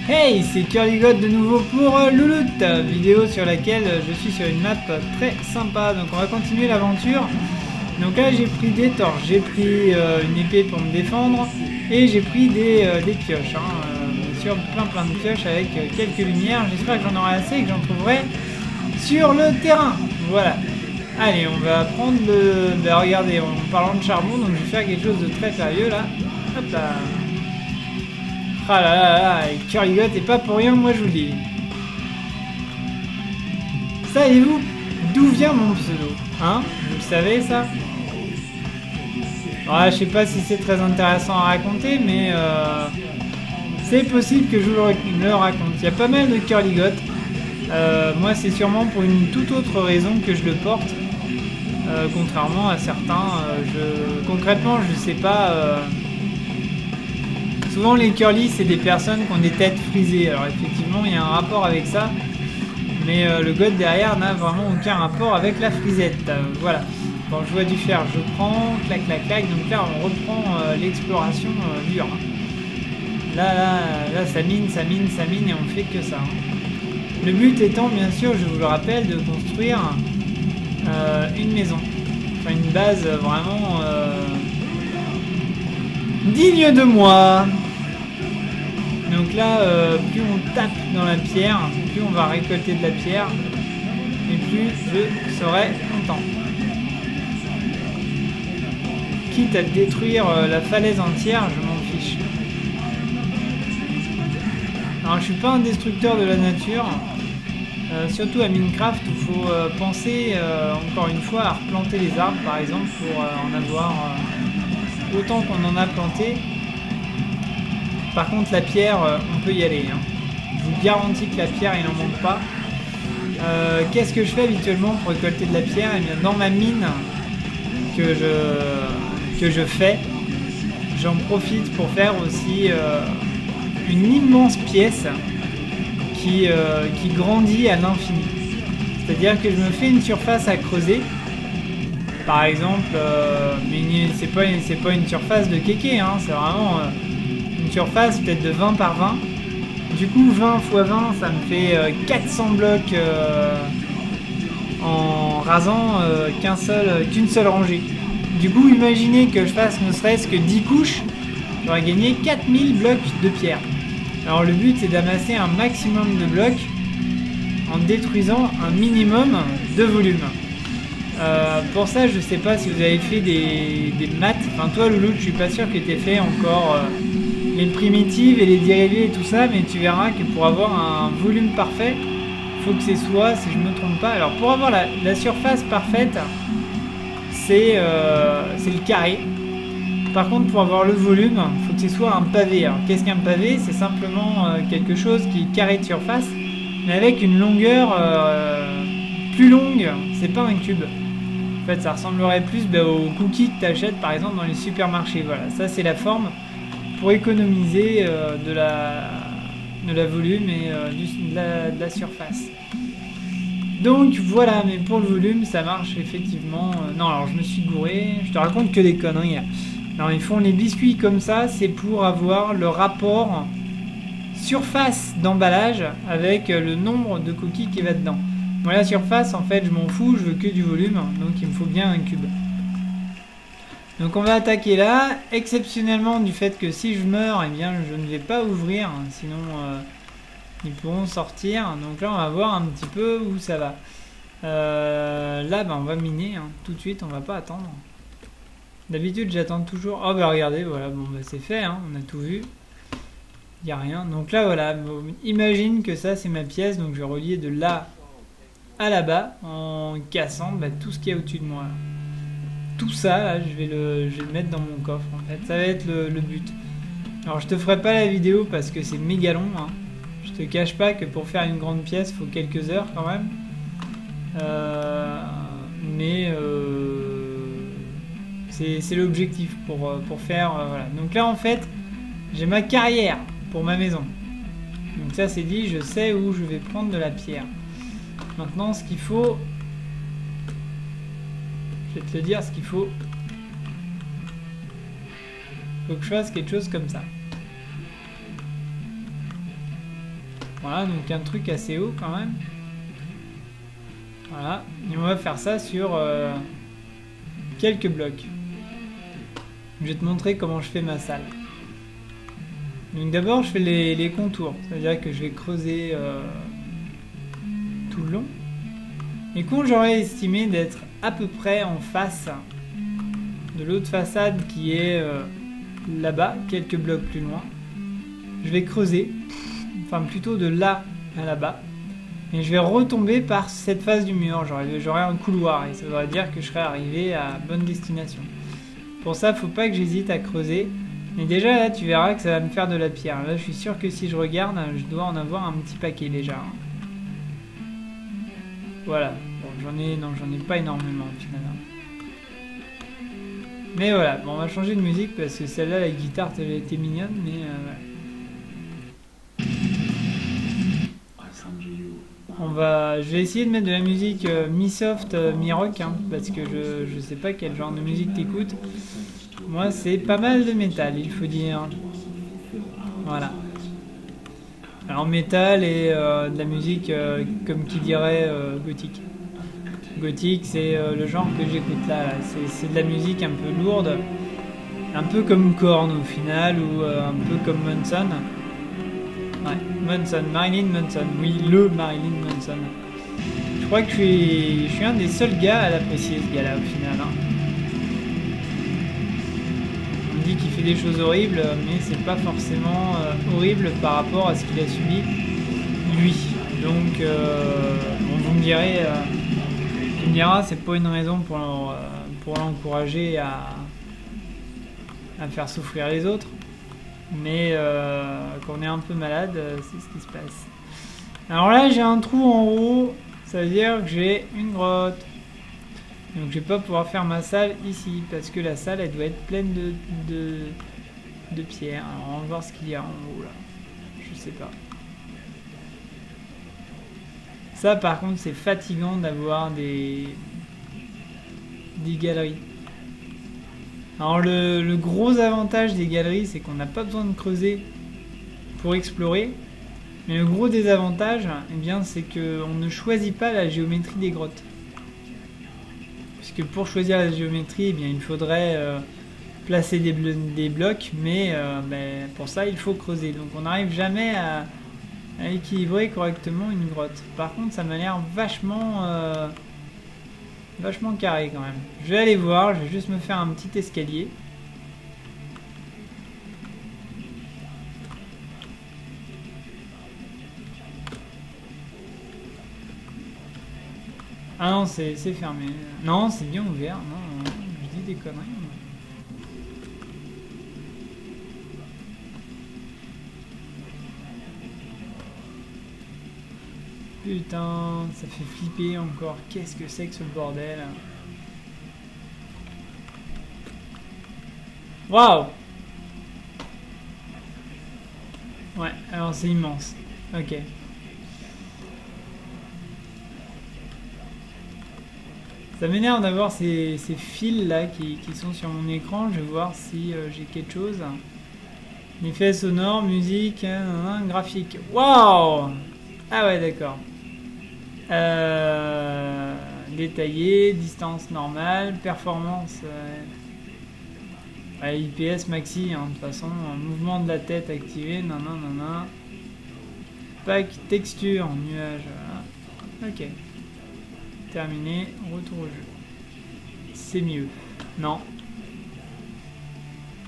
Hey, c'est Curlygot de nouveau pour Louloute, vidéo sur laquelle je suis sur une map très sympa. Donc on va continuer l'aventure. Donc là j'ai pris des torches, j'ai pris une épée pour me défendre et j'ai pris des pioches. Bien sûr plein de pioches avec quelques lumières. J'espère que j'en aurai assez et que j'en trouverai sur le terrain. Voilà. Allez, on va prendre le... Ben, regardez, en parlant de charbon, donc je vais faire quelque chose de très sérieux là. Hop là. Ah là là là, Curlygot et pas pour rien, moi je vous le dis. Savez-vous d'où vient mon pseudo? Hein? Vous le savez ça? Ouais, je sais pas si c'est très intéressant à raconter, mais c'est possible que je vous le raconte. Il y a pas mal de Curlygot. Moi c'est sûrement pour une toute autre raison que je le porte. Contrairement à certains, concrètement je sais pas... Souvent les curly c'est des personnes qui ont des têtes frisées, alors effectivement il y a un rapport avec ça, mais le god derrière n'a vraiment aucun rapport avec la frisette, voilà. Bon, je vois du fer, je prends, clac, donc là on reprend l'exploration dure. Là ça mine et on fait que ça. Le but étant bien sûr, je vous le rappelle, de construire une maison, enfin une base vraiment digne de moi. Donc là, plus on tape dans la pierre, plus on va récolter de la pierre, et plus je serai content. Quitte à détruire la falaise entière, je m'en fiche. Alors je suis pas un destructeur de la nature, surtout à Minecraft où il faut penser encore une fois à replanter les arbres par exemple pour en avoir autant qu'on en a planté. Par contre la pierre, on peut y aller, hein. Je vous garantis que la pierre, il n'en manque pas. Qu'est-ce que je fais habituellement pour récolter de la pierre? Eh bien, dans ma mine que je fais, j'en profite pour faire aussi une immense pièce qui grandit à l'infini. C'est-à-dire que je me fais une surface à creuser. Par exemple, mais c'est pas une surface de kéké, hein, c'est vraiment... une surface peut-être de 20 par 20. Du coup 20 x 20 ça me fait 400 blocs en rasant qu'une seule rangée. Du coup imaginez que je fasse ne serait-ce que 10 couches, j'aurais gagné 4000 blocs de pierre. Alors le but c'est d'amasser un maximum de blocs en détruisant un minimum de volume. Pour ça je sais pas si vous avez fait des maths, enfin toi Louloute je suis pas sûr que tu aies fait encore les primitives et les dérivés et tout ça, mais tu verras que pour avoir un volume parfait, il faut que c'est soit, si je me trompe pas, alors pour avoir la surface parfaite, c'est le carré. Par contre, pour avoir le volume, il faut que ce soit un pavé. Alors qu'est-ce qu'un pavé? C'est simplement quelque chose qui est carré de surface, mais avec une longueur plus longue, c'est pas un cube. En fait, ça ressemblerait plus aux cookies que tu achètes par exemple dans les supermarchés. Voilà, ça c'est la forme pour économiser de la volume et de la surface. Donc voilà, mais pour le volume ça marche effectivement. Non, alors je me suis gouré, je te raconte que des conneries. Alors ils font les biscuits comme ça, c'est pour avoir le rapport surface d'emballage avec le nombre de cookies qui va dedans. Moi la surface en fait je m'en fous, je veux que du volume, donc il me faut bien un cube. Donc on va attaquer là, exceptionnellement du fait que si je meurs, eh bien je ne vais pas ouvrir, sinon ils pourront sortir. Donc là on va voir un petit peu où ça va. Là on va miner, hein, tout de suite, on va pas attendre. D'habitude j'attends toujours. Oh bah regardez, voilà, bon bah c'est fait, hein, on a tout vu. Il n'y a rien. Donc là voilà, bon, imagine que ça c'est ma pièce, donc je vais relier de là à là-bas en cassant tout ce qu'il y a au-dessus de moi. Là. Tout ça, là, je vais le mettre dans mon coffre en fait, ça va être le but. Alors je te ferai pas la vidéo parce que c'est méga long, hein. Je te cache pas que pour faire une grande pièce, il faut quelques heures quand même. Mais c'est l'objectif pour faire, voilà. Donc là en fait, j'ai ma carrière pour ma maison. Donc ça c'est dit, je sais où je vais prendre de la pierre. Maintenant ce qu'il faut... Je vais te le dire ce qu'il faut. Faut que je fasse quelque chose comme ça. Voilà, donc un truc assez haut quand même. Voilà, et on va faire ça sur quelques blocs. Je vais te montrer comment je fais ma salle. Donc d'abord je fais les contours, c'est-à-dire que je vais creuser tout le long. Et quand j'aurais estimé d'être à peu près en face de l'autre façade qui est là-bas, quelques blocs plus loin, je vais creuser, enfin plutôt de là à là-bas, et je vais retomber par cette face du mur, j'aurai un couloir, et ça voudrait dire que je serai arrivé à bonne destination. Pour ça, faut pas que j'hésite à creuser. Mais déjà là, tu verras que ça va me faire de la pierre. Là, je suis sûr que si je regarde, je dois en avoir un petit paquet déjà. Voilà. Bon, j'en ai pas énormément finalement. Mais voilà, bon, on va changer de musique parce que celle-là, la guitare, elle a été mignonne, mais je vais essayer de mettre de la musique mi-soft, mi-rock, hein, parce que je sais pas quel genre de musique t'écoutes. Moi, c'est pas mal de métal, il faut dire. Voilà. Alors, métal et de la musique, comme qui dirait, gothique. Gothique, c'est le genre que j'écoute là. C'est de la musique un peu lourde, un peu comme Korn au final, ou un peu comme Manson. Ouais, Manson, Marilyn Manson. Oui, le Marilyn Manson. Je crois que je suis un des seuls gars à l'apprécier, ce gars-là, au final. Hein. On dit qu'il fait des choses horribles, mais c'est pas forcément horrible par rapport à ce qu'il a subi, lui. Donc, bon, vous me direz, tu me diras, c'est pas une raison pour l'encourager à faire souffrir les autres. Mais quand on est un peu malade, c'est ce qui se passe. Alors là, j'ai un trou en haut, ça veut dire que j'ai une grotte. Donc je vais pas pouvoir faire ma salle ici, parce que la salle, elle doit être pleine de pierres. Alors on va voir ce qu'il y a en haut là. Je sais pas. Ça par contre, c'est fatigant d'avoir des galeries. Alors le gros avantage des galeries, c'est qu'on n'a pas besoin de creuser pour explorer. Mais le gros désavantage, eh bien, c'est qu'on ne choisit pas la géométrie des grottes. Puisque pour choisir la géométrie, eh bien, il faudrait placer des blocs, mais pour ça, il faut creuser. Donc on n'arrive jamais à équilibrer correctement une grotte. Par contre, ça m'a l'air vachement carré quand même. Je vais aller voir, je vais juste me faire un petit escalier. Ah non, c'est fermé. Non, c'est bien ouvert. Non, je dis des conneries. Putain, ça fait flipper encore. Qu'est-ce que c'est que ce bordel? Waouh! Ouais, alors c'est immense. Ok. Ça m'énerve d'avoir ces fils là qui sont sur mon écran. Je vais voir si j'ai quelque chose. Effet sonore, musique, graphique. Waouh! Ah ouais, d'accord. Détaillé, distance normale, performance. IPS maxi, hein, de toute façon. Mouvement de la tête activé, nanana. Pack, texture, nuage. Voilà. Ok. Terminé, retour au jeu. C'est mieux. Non.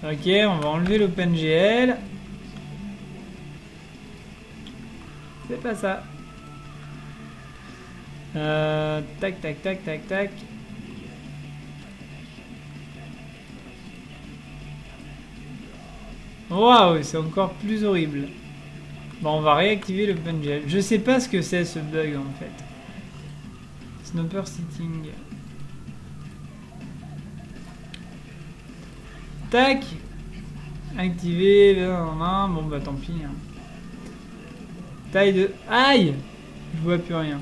Ok, on va enlever l'OpenGL. C'est pas ça. Tac, tac, tac, tac, tac. Waouh, c'est encore plus horrible. Bon, on va réactiver l'OpenGL. Je sais pas ce que c'est ce bug en fait. Snooper Sitting. Tac. Activé. Bon bah tant pis. Hein. Taille de... Aïe. Je vois plus rien.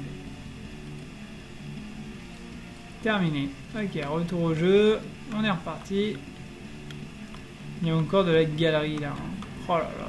Terminé. Ok, retour au jeu. On est reparti. Il y a encore de la galerie là. Oh là là.